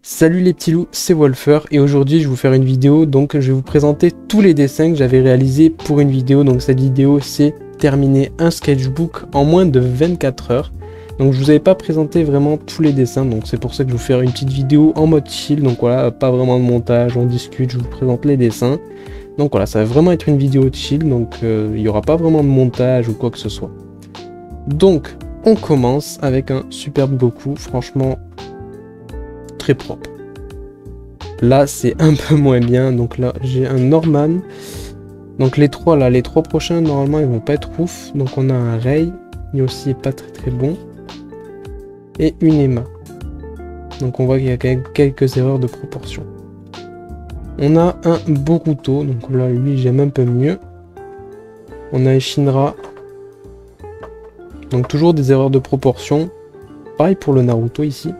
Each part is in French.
Salut les petits loups, c'est Wolfer et aujourd'hui je vais vous faire une vidéo, donc je vais vous présenter tous les dessins que j'avais réalisés pour une vidéo. Donc cette vidéo c'est terminer un sketchbook en moins de 24 heures. Donc je vous avais pas présenté vraiment tous les dessins, donc c'est pour ça que je vais vous faire une petite vidéo en mode chill. Donc voilà, pas vraiment de montage, on discute, je vous présente les dessins. Donc voilà, ça va vraiment être une vidéo chill, donc il n'y aura pas vraiment de montage ou quoi que ce soit. Donc on commence avec un superbe Goku, franchement très propre. Là c'est un peu moins bien, donc là j'ai un Norman. Donc les trois là, les trois prochains normalement ils vont pas être ouf. Donc on a un Rey, il aussi est pas très bon. Et une Emma. Donc on voit qu'il y a quand même quelques erreurs de proportion. On a un Boruto, donc là lui j'aime un peu mieux. On a un Shinra. Donc toujours des erreurs de proportion. Pareil pour le Naruto ici.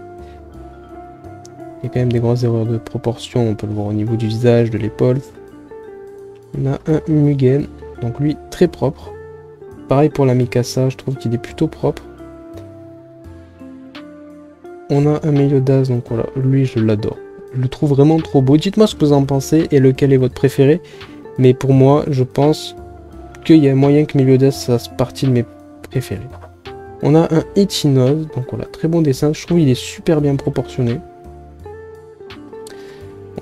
Il y a quand même des grosses erreurs de proportion, on peut le voir au niveau du visage, de l'épaule. On a un Mugen, donc lui très propre. Pareil pour la Mikasa, je trouve qu'il est plutôt propre. On a un Meliodas, donc voilà, lui je l'adore. Je le trouve vraiment trop beau. Dites-moi ce que vous en pensez et lequel est votre préféré. Mais pour moi, je pense qu'il y a moyen que Meliodas fasse partie de mes préférés. On a un Ichinoz, donc voilà, très bon dessin. Je trouve qu'il est super bien proportionné.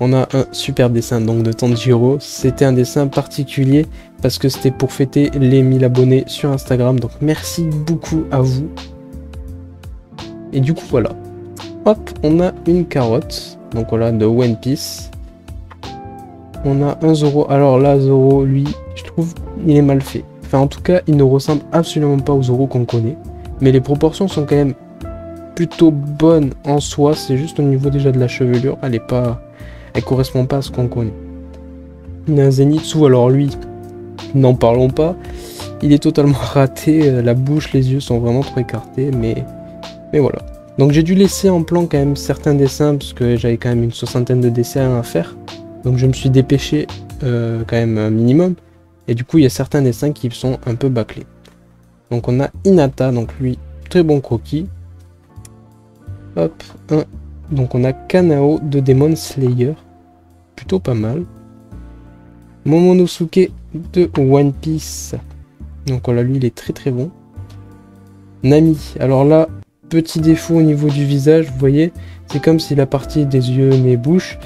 On a un super dessin donc de Tanjiro. C'était un dessin particulier parce que c'était pour fêter les 1000 abonnés sur Instagram. Donc merci beaucoup à vous. Et du coup voilà. Hop, on a une carotte. Donc voilà, de One Piece. On a un Zoro. Alors là, Zoro, lui, je trouve il est mal fait. Enfin en tout cas, il ne ressemble absolument pas au Zoro qu'on connaît. Mais les proportions sont quand même plutôt bonnes en soi. C'est juste au niveau déjà de la chevelure. Elle correspond pas à ce qu'on connaît. On a un Zenitsu, alors lui, n'en parlons pas. Il est totalement raté, la bouche, les yeux sont vraiment trop écartés, mais voilà. Donc j'ai dû laisser en plan quand même certains dessins, parce que j'avais quand même une soixantaine de dessins à faire. Donc je me suis dépêché quand même un minimum. Et du coup il y a certains dessins qui sont un peu bâclés. Donc on a Hinata, donc lui, très bon croquis. Hop, donc on a Kanao de Demon Slayer, plutôt pas mal. Momonosuke de One Piece, donc voilà, lui il est très très bon. Nami, alors là, petit défaut au niveau du visage, vous voyez, c'est comme si la partie des yeux, nez, bouche,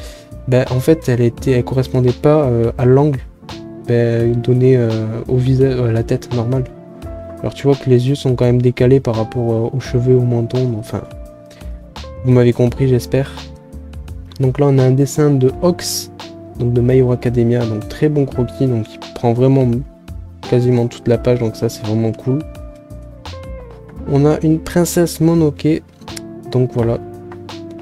en fait elle correspondait pas à l'angle donné au visage, à la tête normale. Alors tu vois que les yeux sont quand même décalés par rapport aux cheveux, au menton, enfin... Vous m'avez compris, j'espère. Donc là, on a un dessin de Ox, donc de My Hero Academia, donc très bon croquis, donc il prend vraiment quasiment toute la page, donc ça c'est vraiment cool. On a une princesse Mononoke, donc voilà,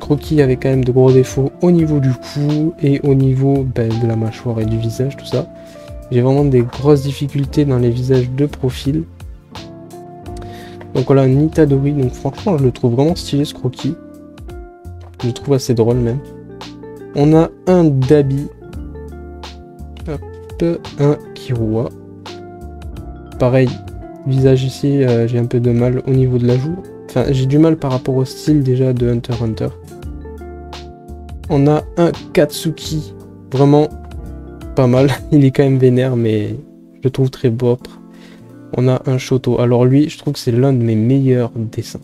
croquis avec quand même de gros défauts au niveau du cou et au niveau de la mâchoire et du visage, tout ça. J'ai vraiment des grosses difficultés dans les visages de profil. Donc voilà, un Itadori, donc franchement, je le trouve vraiment stylé ce croquis. Je le trouve assez drôle même. On a un Dabi. Hop, un Kirua. Pareil, visage ici, j'ai un peu de mal au niveau de la joue. Enfin, j'ai du mal par rapport au style déjà de Hunter x Hunter. On a un Katsuki. Vraiment pas mal. Il est quand même vénère, mais je le trouve très propre. On a un Shoto. Alors lui, je trouve que c'est l'un de mes meilleurs dessins.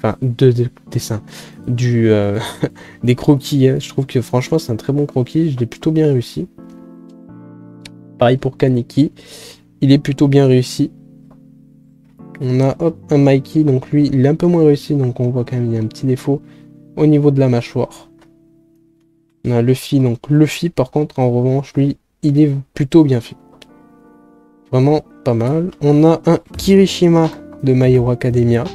Enfin, de dessins. Des croquis. Hein. Je trouve que franchement, c'est un très bon croquis. Je l'ai plutôt bien réussi. Pareil pour Kaneki. Il est plutôt bien réussi. On a hop, un Mikey. Donc lui, il est un peu moins réussi. Donc on voit quand même qu'il y a un petit défaut au niveau de la mâchoire. On a Luffy. Donc Luffy, par contre, en revanche, lui, il est plutôt bien fait. Vraiment pas mal. On a un Kirishima de My Hero Academia.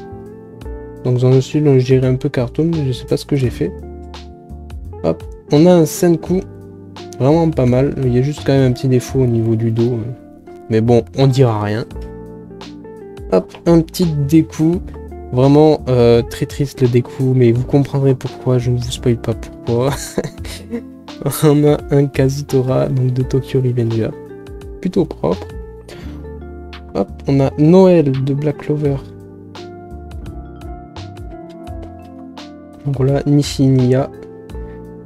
Donc dans le style, je dirais un peu cartoon, mais je sais pas ce que j'ai fait. Hop, on a un Senku, vraiment pas mal. Il y a juste quand même un petit défaut au niveau du dos. Mais bon, on dira rien. Hop, un petit Deku. Vraiment très triste le Deku, mais vous comprendrez pourquoi, je ne vous spoil pas pourquoi. On a un Kazutora, donc de Tokyo Revenger. Plutôt propre. Hop, on a Noël de Black Clover. Donc voilà, Nishimiya.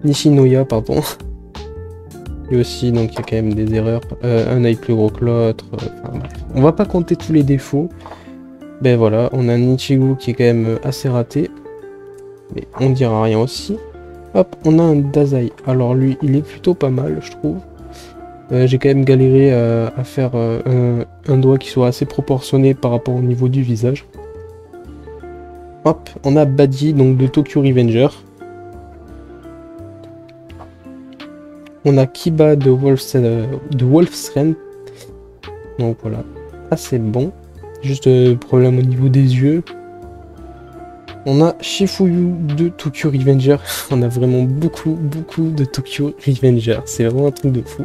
Nishinoya, pardon. Et aussi, donc il y a quand même des erreurs. Un œil plus gros que l'autre. Enfin, bref. On va pas compter tous les défauts. Ben voilà, on a un Ichigo qui est quand même assez raté. Mais on dira rien aussi. Hop, on a un Dazai. Alors lui, il est plutôt pas mal, je trouve. J'ai quand même galéré à faire un doigt qui soit assez proportionné par rapport au niveau du visage. Hop, on a Badi, donc de Tokyo Revenger. On a Kiba de Wolf's Rent. Donc voilà, assez bon. Juste problème au niveau des yeux. On a Shifuyu de Tokyo Revenger. On a vraiment beaucoup de Tokyo Revenger. C'est vraiment un truc de fou.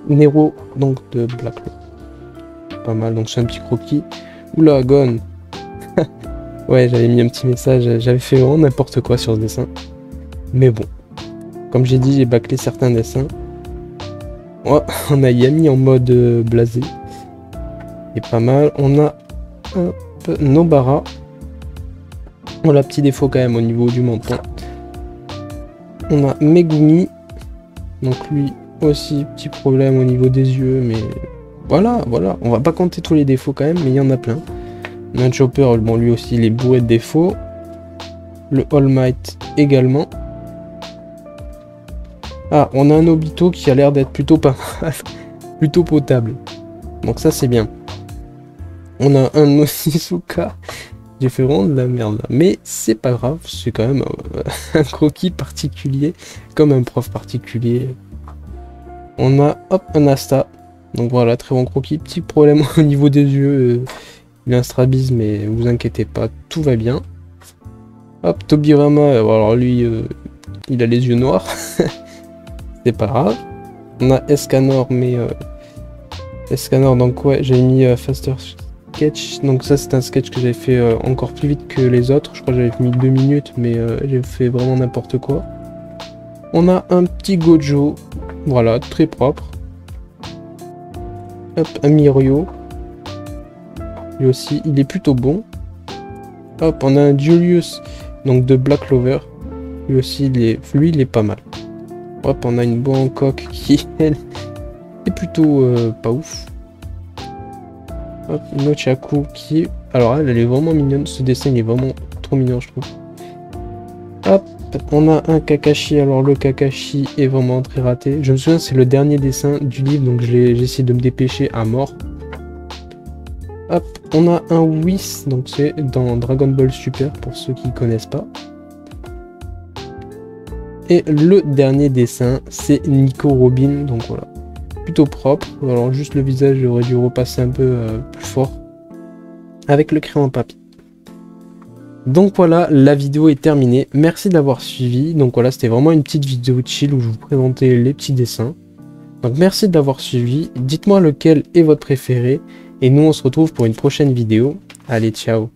Nero, donc de Black Law. Pas mal, donc c'est un petit croquis. Oula, Gon. Ouais, j'avais mis un petit message. J'avais fait vraiment n'importe quoi sur ce dessin. Mais bon. Comme j'ai dit, j'ai bâclé certains dessins. Oh, on a Yami en mode blasé. Et pas mal. On a Nobara. On a petit défaut quand même au niveau du menton. On a Megumi. Donc lui aussi, petit problème au niveau des yeux. Mais voilà. On va pas compter tous les défauts quand même, mais il y en a plein. On a un Chopper, bon lui aussi, il est bourré de défauts. Le All Might également. Ah, on a un Obito qui a l'air d'être plutôt pas mal. Plutôt potable. Donc ça c'est bien. On a un Onizuka. J'ai fait vraiment de la merde là. Mais c'est pas grave, c'est quand même un croquis particulier. Comme un prof particulier. On a hop un Asta. Donc voilà, très bon croquis. Petit problème au niveau des yeux. Il a un strabisme, mais vous inquiétez pas, tout va bien. Hop, Tobirama, alors lui, il a les yeux noirs. C'est pas grave. On a Escanor, mais Escanor, donc ouais, j'ai mis Faster Sketch. Donc ça, c'est un sketch que j'avais fait encore plus vite que les autres. Je crois que j'avais mis 2 minutes, mais j'ai fait vraiment n'importe quoi. On a un petit Gojo, voilà, très propre. Hop, un Mirio. Lui aussi, il est plutôt bon. Hop, on a un Julius, donc de Black Clover. Lui aussi, il est pas mal. Hop, on a une Bangkok qui, elle, est plutôt pas ouf. Hop, une Ochaku qui est... Alors elle est vraiment mignonne. Ce dessin, il est vraiment trop mignon, je trouve. Hop, on a un Kakashi. Alors le Kakashi est vraiment très raté. Je me souviens, c'est le dernier dessin du livre, donc j'ai essayé de me dépêcher à mort. Hop, on a un Whis, donc c'est dans Dragon Ball Super, pour ceux qui ne connaissent pas. Et le dernier dessin, c'est Nico Robin, donc voilà. Plutôt propre, alors juste le visage, j'aurais dû repasser un peu plus fort. Avec le crayon papier. Donc voilà, la vidéo est terminée. Merci de l'avoir suivi. Donc voilà, c'était vraiment une petite vidéo chill où je vous présentais les petits dessins. Donc merci de l'avoir suivi. Dites-moi lequel est votre préféré. Et nous, on se retrouve pour une prochaine vidéo. Allez, ciao!